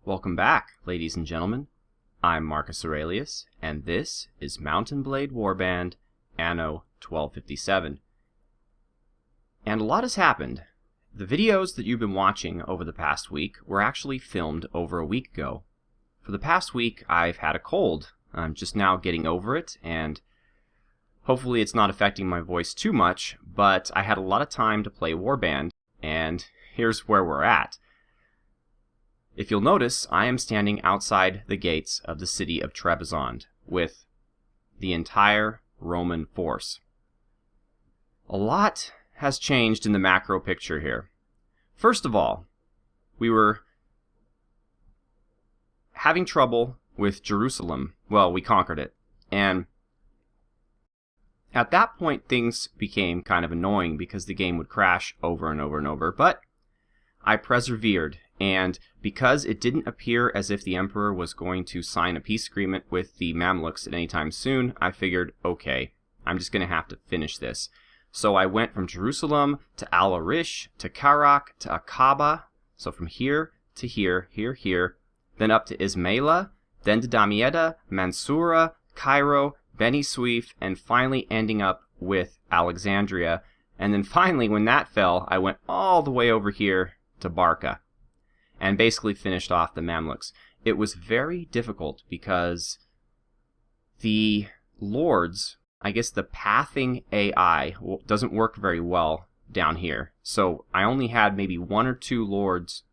Welcome back, ladies and gentlemen. I'm Marcus Aurelius, and this is Mountain Blade Warband, Anno 1257. And a lot has happened. The videos that you've been watching over the past week were actually filmed over a week ago. For the past week, I've had a cold. I'm just now getting over it, and hopefully it's not affecting my voice too much, but I had a lot of time to play Warband, and here's where we're at. If you'll notice, I am standing outside the gates of the city of Trebizond with the entire Roman force. A lot has changed in the macro picture here. First of all, we were having trouble with Jerusalem. Well, we conquered it. And at that point, things became kind of annoying because the game would crash over and over and over. But I persevered, and because it didn't appear as if the Emperor was going to sign a peace agreement with the Mamluks at any time soon, I figured, okay, I'm just going to have to finish this. So I went from Jerusalem to Al-Arish, to Karak, to Aqaba, so from here to here, here, then up to Ismaila, then to Damietta, Mansoura, Cairo, Beni Suif, and finally ending up with Alexandria. And then finally, when that fell, I went all the way over here to Barca and basically finished off the Mamluks. It was very difficult because the lords, I guess the pathing AI doesn't work very well down here. So I only had maybe one or two lords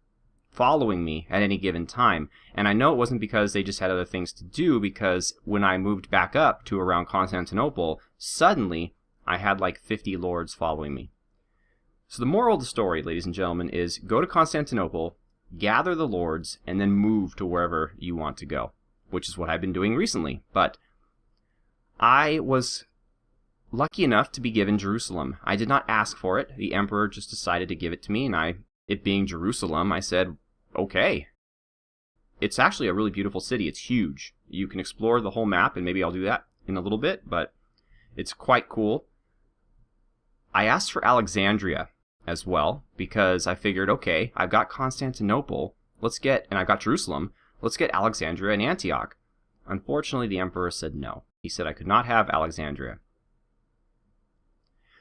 following me at any given time. And I know it wasn't because they just had other things to do, because when I moved back up to around Constantinople, suddenly I had like 50 lords following me. So the moral of the story, ladies and gentlemen, is go to Constantinople, gather the lords, and then move to wherever you want to go, which is what I've been doing recently. But I was lucky enough to be given Jerusalem. I did not ask for it. The Emperor just decided to give it to me, and it being Jerusalem, I said, okay. It's actually a really beautiful city. It's huge. You can explore the whole map, and maybe I'll do that in a little bit, but it's quite cool. I asked for Alexandria as well, because I figured, okay, I've got Constantinople, and I've got Jerusalem, let's get Alexandria and Antioch. Unfortunately, the Emperor said no. He said I could not have Alexandria.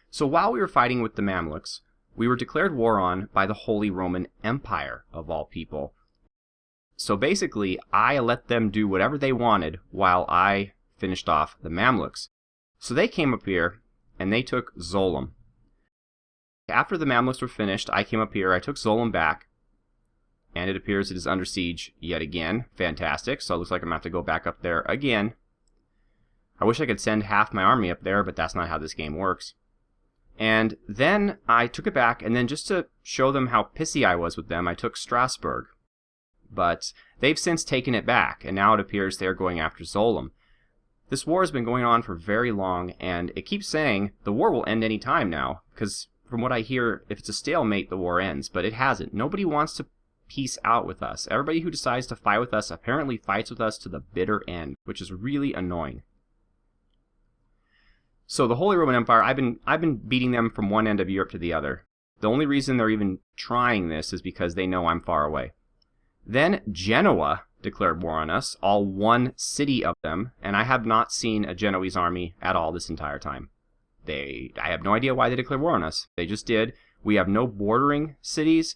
So while we were fighting with the Mamluks, we were declared war on by the Holy Roman Empire, of all people. So basically, I let them do whatever they wanted while I finished off the Mamluks. So they came up here, and they took Zolom. After the Mamluks were finished, I came up here, I took Zolom back, and it appears it is under siege yet again. Fantastic, so it looks like I'm going to have to go back up there again. I wish I could send half my army up there, but that's not how this game works. And then I took it back, and then just to show them how pissy I was with them, I took Strasbourg. But they've since taken it back, and now it appears they're going after Zolom. This war has been going on for very long, and it keeps saying the war will end any time now, because from what I hear, if it's a stalemate, the war ends, but it hasn't. Nobody wants to peace out with us. Everybody who decides to fight with us apparently fights with us to the bitter end, which is really annoying. So the Holy Roman Empire, I've been beating them from one end of Europe to the other. The only reason they're even trying this is because they know I'm far away. Then Genoa declared war on us, all one city of them, and I have not seen a Genoese army at all this entire time. I have no idea why they declared war on us. They just did. We have no bordering cities.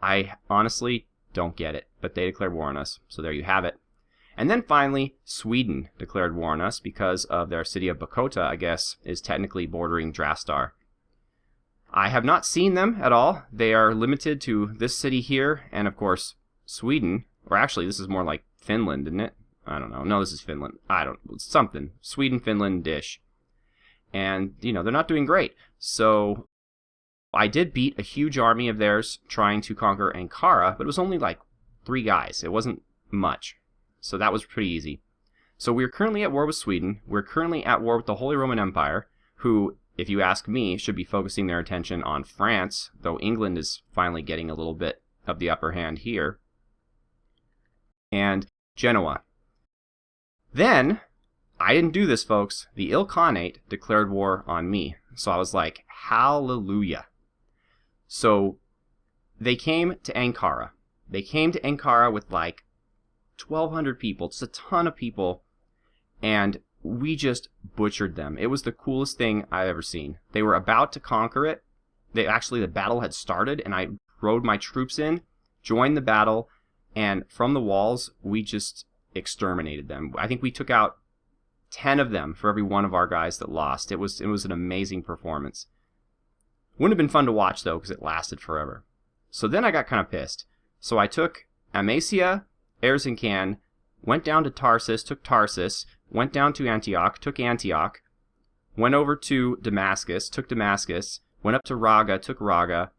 I honestly don't get it, but they declared war on us, so there you have it. And then finally, Sweden declared war on us because of their city of Bokota, I guess, is technically bordering Drastar. I have not seen them at all. They are limited to this city here, and of course, Sweden, or actually this is more like Finland, isn't it? I don't know. No, this is Finland. Something. Sweden, Finland-ish. And, they're not doing great. So I did beat a huge army of theirs trying to conquer Ankara, but it was only like 3 guys. It wasn't much. So that was pretty easy. So we're currently at war with Sweden. We're currently at war with the Holy Roman Empire, who, if you ask me, should be focusing their attention on France, though England is finally getting a little bit of the upper hand here. And Genoa. Then I didn't do this, folks. The Ilkhanate declared war on me. So I was like, hallelujah. So they came to Ankara. They came to Ankara with like 1,200 people, just a ton of people, and we just butchered them. It was the coolest thing I've ever seen. They were about to conquer it. The battle had started, and I rode my troops in, joined the battle, and from the walls, we just exterminated them. I think we took out 10 of them for every one of our guys that lost. It was an amazing performance. Wouldn't have been fun to watch, though, because it lasted forever. So then I got kind of pissed. So I took Amasia, Erzincan, went down to Tarsus, took Tarsus, went down to Antioch, took Antioch, went over to Damascus, took Damascus, went up to Raga, took Raga,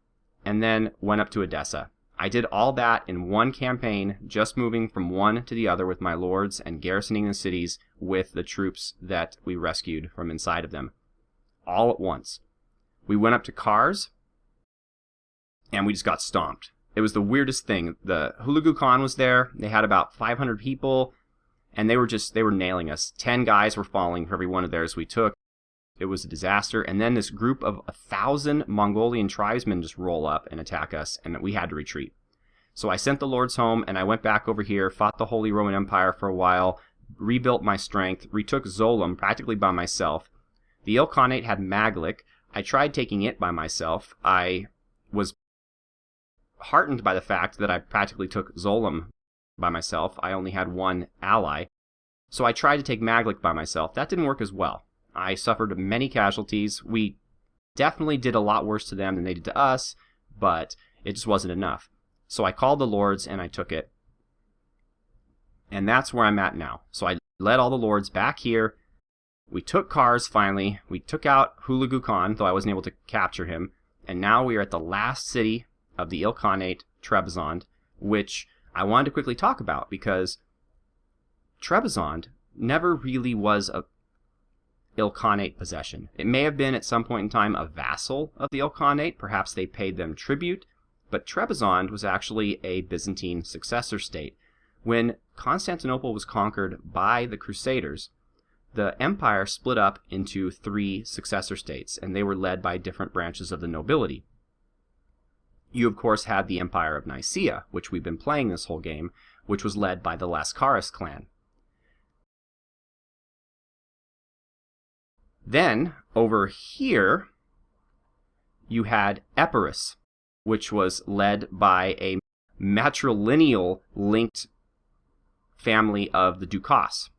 and then went up to Edessa. I did all that in one campaign, just moving from one to the other with my lords and garrisoning the cities with the troops that we rescued from inside of them. All at once. We went up to Kars, and we just got stomped. It was the weirdest thing. The Hulagu Khan was there. They had about 500 people, and they were nailing us. 10 guys were falling for every one of theirs we took. It was a disaster. And then this group of 1,000 Mongolian tribesmen just roll up and attack us, and we had to retreat. So I sent the lords home, and I went back over here, fought the Holy Roman Empire for a while, rebuilt my strength, retook Zolom practically by myself. The Ilkhanate had Maglik. I tried taking it by myself. I was heartened by the fact that I practically took Zolom by myself. I only had one ally. So I tried to take Maglik by myself. That didn't work as well. I suffered many casualties. We definitely did a lot worse to them than they did to us, but it just wasn't enough. So I called the lords and I took it. And that's where I'm at now. So I led all the lords back here. We took Kars finally. We took out Hulagu Khan, though I wasn't able to capture him. And now we are at the last city of the Ilkhanate, Trebizond, which I wanted to quickly talk about because Trebizond never really was a Ilkhanate possession. It may have been at some point in time a vassal of the Ilkhanate. Perhaps they paid them tribute. But Trebizond was actually a Byzantine successor state. When Constantinople was conquered by the Crusaders, the empire split up into 3 successor states, and they were led by different branches of the nobility. You, of course, had the Empire of Nicaea, which we've been playing this whole game, which was led by the Lascaris clan. Then, over here, you had Epirus, which was led by a matrilineal-linked family of the Dukas.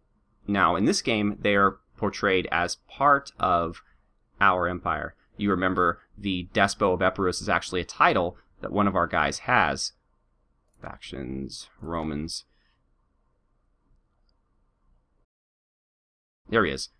Now, in this game, they are portrayed as part of our empire. You remember the Despot of Epirus is actually a title that one of our guys has. Factions, Romans. There he is.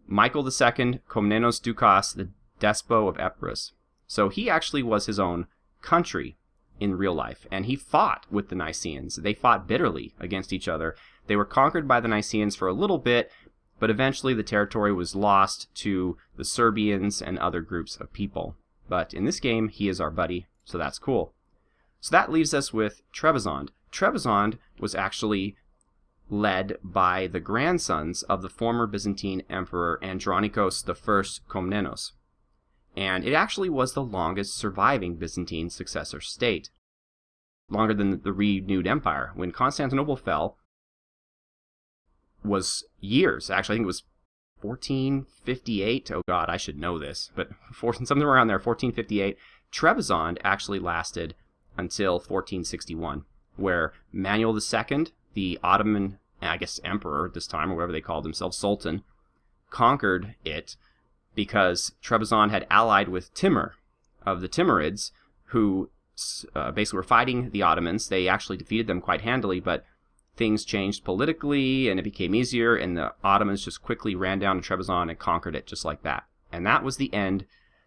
Michael II, Komnenos Dukas, the Despot of Epirus. So he actually was his own country in real life, and he fought with the Nicaeans. They fought bitterly against each other. They were conquered by the Nicaeans for a little bit, but eventually the territory was lost to the Serbians and other groups of people. But in this game, he is our buddy, so that's cool. So that leaves us with Trebizond. Trebizond was actually led by the grandsons of the former Byzantine Emperor Andronikos I Komnenos. And it actually was the longest surviving Byzantine successor state. Longer than the renewed empire. When Constantinople fell, was years. Actually, I think it was 1458. Oh god, I should know this. But something around there, 1458. Trebizond actually lasted until 1461, where Manuel II, the Ottoman, I guess, emperor at this time, or whatever they called themselves, Sultan, conquered it because Trebizond had allied with Timur of the Timurids, who basically were fighting the Ottomans. They actually defeated them quite handily, but things changed politically, and it became easier, and the Ottomans just quickly ran down to Trebizond and conquered it just like that. And that was the end,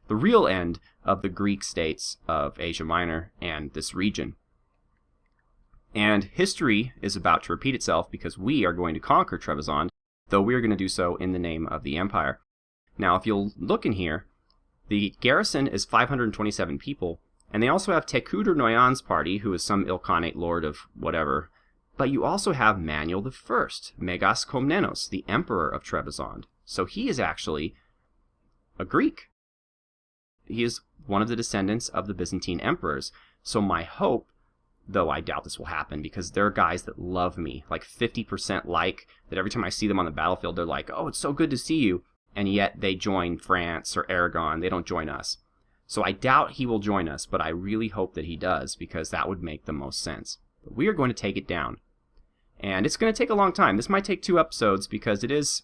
the real end, of the Greek states of Asia Minor and this region. And history is about to repeat itself because we are going to conquer Trebizond, though we are going to do so in the name of the empire. Now, if you'll look in here, the garrison is 527 people, and they also have Tekuder Noyan's party, who is some Ilkhanate lord of whatever. But you also have Manuel I, Megas Komnenos, the emperor of Trebizond. So he is actually a Greek. He is one of the descendants of the Byzantine emperors. So my hope though I doubt this will happen because there are guys that love me, like 50% like, that every time I see them on the battlefield, they're like, oh, it's so good to see you, and yet they join France or Aragon. They don't join us. So I doubt he will join us, but I really hope that he does because that would make the most sense. But we are going to take it down. And it's going to take a long time. This might take 2 episodes because it is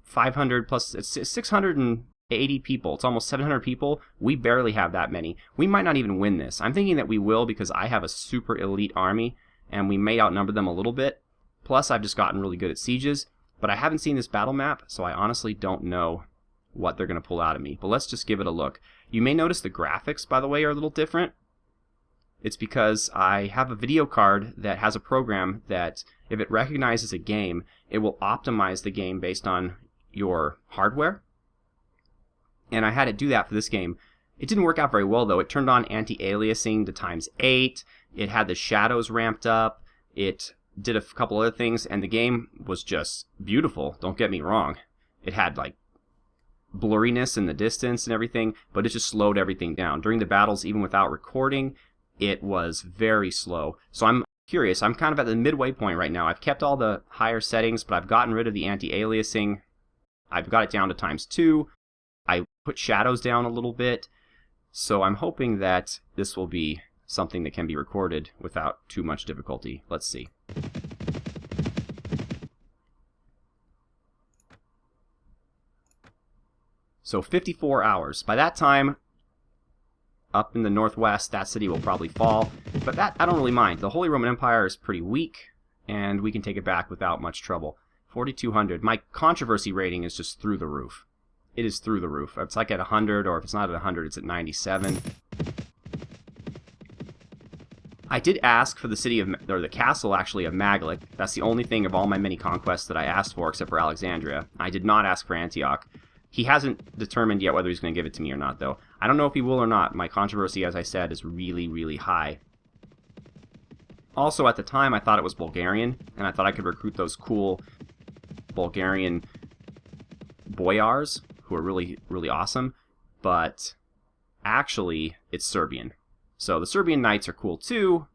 500 plus, it's 680 people. It's almost 700 people. We barely have that many. We might not even win this. I'm thinking that we will because I have a super elite army and we may outnumber them a little bit. Plus, I've just gotten really good at sieges. But I haven't seen this battle map, so I honestly don't know what they're going to pull out of me. But let's just give it a look. You may notice the graphics, by the way, are a little different. It's because I have a video card that has a program that, if it recognizes a game, it will optimize the game based on your hardware. And I had it do that for this game. It didn't work out very well, though. It turned on anti-aliasing to ×8. It had the shadows ramped up. It did a couple other things, and the game was just beautiful. Don't get me wrong. It had, like, blurriness in the distance and everything, but it just slowed everything down. During the battles, even without recording, it was very slow. So I'm curious. I'm kind of at the midway point right now. I've kept all the higher settings, but I've gotten rid of the anti-aliasing. I've got it down to ×2. I put shadows down a little bit. So I'm hoping that this will be something that can be recorded without too much difficulty. Let's see. So 54 hours. By that time, up in the northwest, that city will probably fall. But that, I don't really mind. The Holy Roman Empire is pretty weak, and we can take it back without much trouble. 4,200. My controversy rating is just through the roof. It is through the roof. It's like at 100, or if it's not at 100, it's at 97. I did ask for the city of, or the castle actually, of Maglik. That's the only thing of all my many conquests that I asked for, except for Alexandria. I did not ask for Antioch. He hasn't determined yet whether he's going to give it to me or not, though. I don't know if he will or not. My controversy, as I said, is really, really high. Also, at the time, I thought it was Bulgarian, and I thought I could recruit those cool Bulgarian boyars, who are really, really awesome. But actually, it's Serbian. So the Serbian knights are cool too,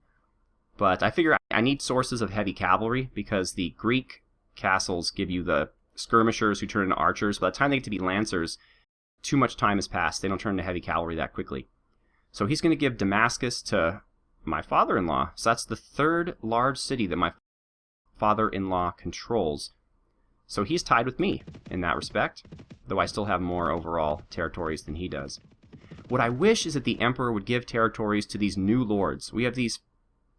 but I figure I need sources of heavy cavalry because the Greek castles give you the skirmishers who turn into archers. By the time they get to be lancers, too much time has passed. They don't turn into heavy cavalry that quickly. So he's going to give Damascus to my father-in-law. So that's the 3rd large city that my father-in-law controls. So he's tied with me in that respect, though I still have more overall territories than he does. What I wish is that the Emperor would give territories to these new lords. We have these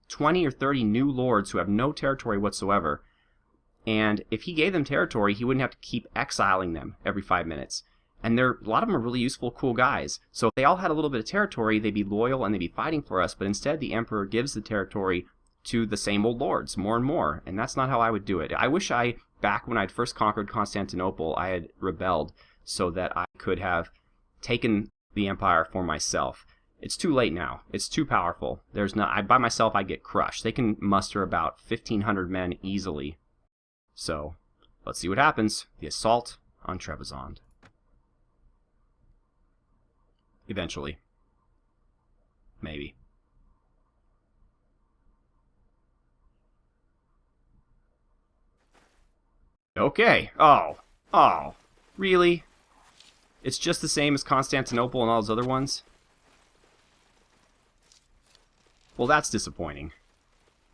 20 or 30 new lords who have no territory whatsoever. And if he gave them territory, he wouldn't have to keep exiling them every 5 minutes. And a lot of them are really useful, cool guys. So if they all had a little bit of territory, they'd be loyal and they'd be fighting for us. But instead, the Emperor gives the territory to the same old lords, more and more. And that's not how I would do it. I wish back when I'd first conquered Constantinople, I had rebelled so that I could have taken the empire for myself. It's too late now. It's too powerful. By myself, I get crushed. They can muster about 1,500 men easily. So, let's see what happens. The assault on Trebizond. Eventually. Maybe. Okay. Oh. Really? It's just the same as Constantinople and all those other ones? Well, that's disappointing.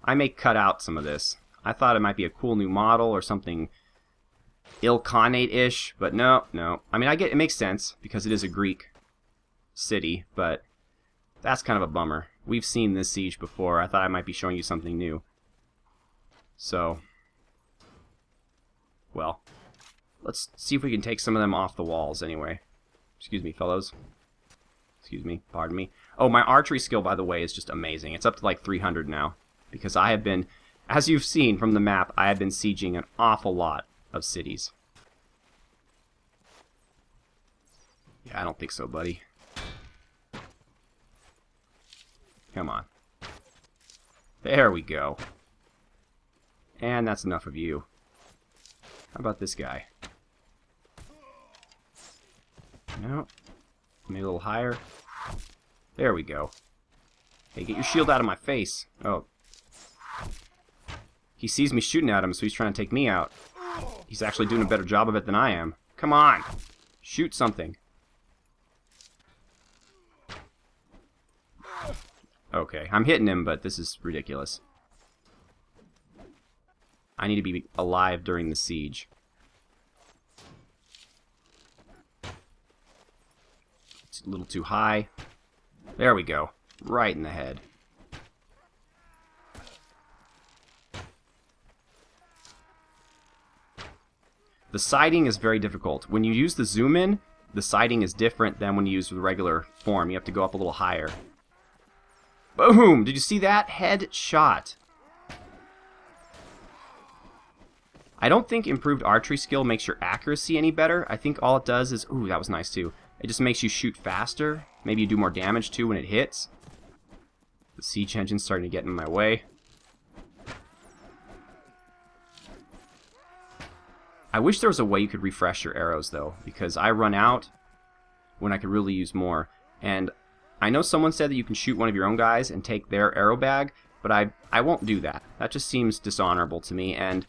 I may cut out some of this. I thought it might be a cool new model or something Il-khanate-ish, but no. I mean, it makes sense because it is a Greek city, but that's kind of a bummer. We've seen this siege before. I thought I might be showing you something new. So, well, let's see if we can take some of them off the walls anyway. Excuse me, fellows. Excuse me, pardon me. Oh, my archery skill, by the way, is just amazing. It's up to like 300 now. Because I have been, as you've seen from the map, I have been sieging an awful lot of cities. Yeah, I don't think so, buddy. Come on. There we go. And that's enough of you. How about this guy? No. Maybe a little higher. There we go. Hey, get your shield out of my face. Oh, He sees me shooting at him, so he's trying to take me out. He's actually doing a better job of it than I am. Come on! Shoot something. Okay, I'm hitting him, but this is ridiculous. I need to be alive during the siege. It's a little too high. There we go. Right in the head. The sighting is very difficult. When you use the zoom in, the sighting is different than when you use the regular form. You have to go up a little higher. Boom! Did you see that? Head shot. I don't think improved archery skill makes your accuracy any better. I think all it does is... Ooh, that was nice too. It just makes you shoot faster. Maybe you do more damage too when it hits. The siege engine's starting to get in my way. I wish there was a way you could refresh your arrows though, because I run out when I could really use more. And I know someone said that you can shoot one of your own guys and take their arrow bag, but I won't do that. That just seems dishonorable to me, and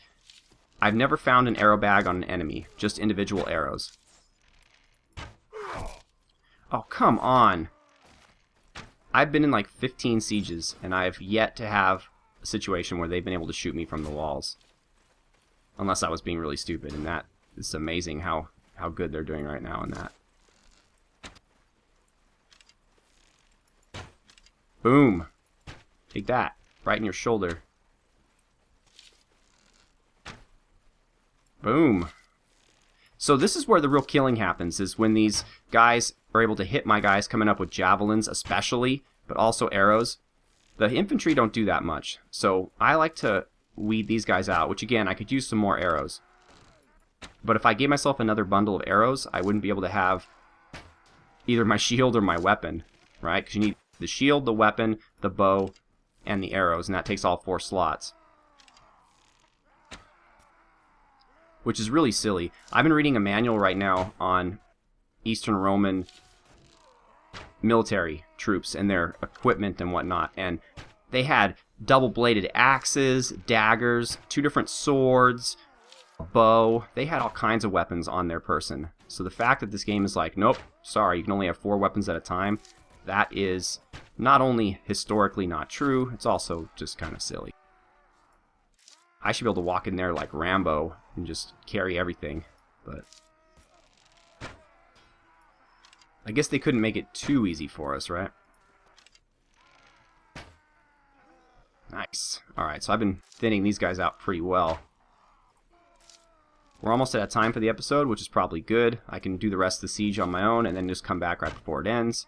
I've never found an arrow bag on an enemy, just individual arrows. Oh, come on. I've been in like 15 sieges, and I've yet to have a situation where they've been able to shoot me from the walls. Unless I was being really stupid, and that is amazing how good they're doing right now in that. Boom. Take that. Right in your shoulder. Boom. So this is where the real killing happens, is when these guys are able to hit my guys coming up with javelins especially, but also arrows. The infantry don't do that much, so I like to weed these guys out, which again, I could use some more arrows. But if I gave myself another bundle of arrows, I wouldn't be able to have either my shield or my weapon, right? Because you need the shield, the weapon, the bow, and the arrows, and that takes all 4 slots. Which is really silly. I've been reading a manual right now on Eastern Roman military troops and their equipment and whatnot, and they had double-bladed axes, daggers, 2 different swords, a bow. They had all kinds of weapons on their person. So the fact that this game is like, nope, sorry, you can only have 4 weapons at a time, that is not only historically not true, it's also just kind of silly. I should be able to walk in there like Rambo and just carry everything, but I guess they couldn't make it too easy for us, right? Nice. Alright, so I've been thinning these guys out pretty well. We're almost out of time for the episode, which is probably good. I can do the rest of the siege on my own and then just come back right before it ends.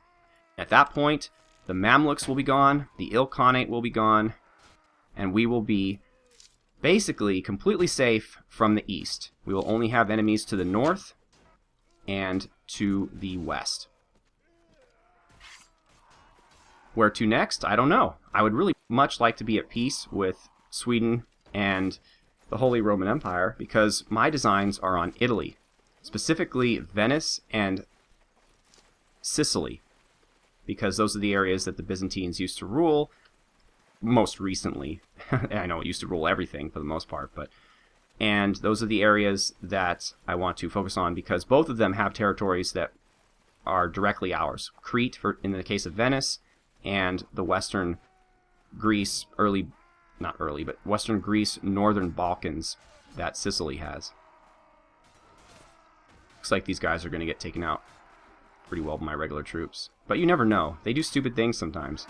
At that point, the Mamluks will be gone, the Ilkhanate will be gone, and we will be basically completely safe from the east. We will only have enemies to the north and to the west. Where to next? I don't know. I would really much like to be at peace with Sweden and the Holy Roman Empire, because my designs are on Italy, specifically Venice and Sicily, because those are the areas that the Byzantines used to rule most recently. I know it used to rule everything for the most part, and those are the areas that I want to focus on, because both of them have territories that are directly ours. Crete, in the case of Venice, and the Western Greece, Western Greece, Northern Balkans that Sicily has. Looks like these guys are going to get taken out pretty well by my regular troops. But you never know. They do stupid things sometimes.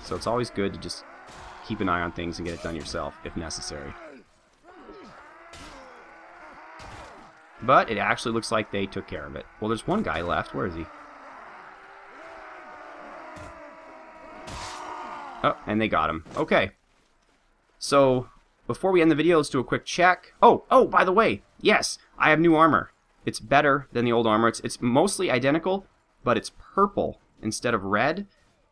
So it's always good to just keep an eye on things and get it done yourself, if necessary. But it actually looks like they took care of it. Well, there's one guy left. Where is he? Oh, and they got him. Okay. So, before we end the video, let's do a quick check. Oh, by the way, yes, I have new armor. It's better than the old armor. It's mostly identical, but it's purple instead of red.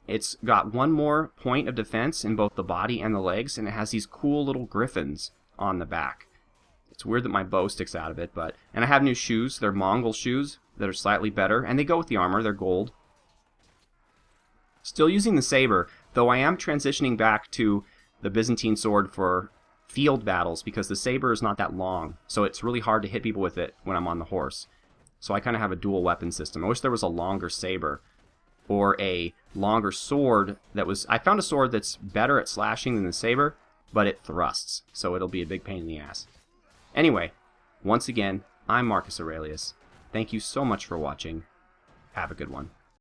It's got 1 more point of defense in both the body and the legs, and it has these cool little griffins on the back. It's weird that my bow sticks out of it, and I have new shoes. They're Mongol shoes that are slightly better, and they go with the armor. They're gold. Still using the saber. Though I am transitioning back to the Byzantine sword for field battles because the saber is not that long, so it's really hard to hit people with it when I'm on the horse. So I kind of have a dual weapon system. I wish there was a longer saber or a longer sword that was... I found a sword that's better at slashing than the saber, but it thrusts, so it'll be a big pain in the ass. Anyway, once again, I'm Marcus Aurelius. Thank you so much for watching. Have a good one.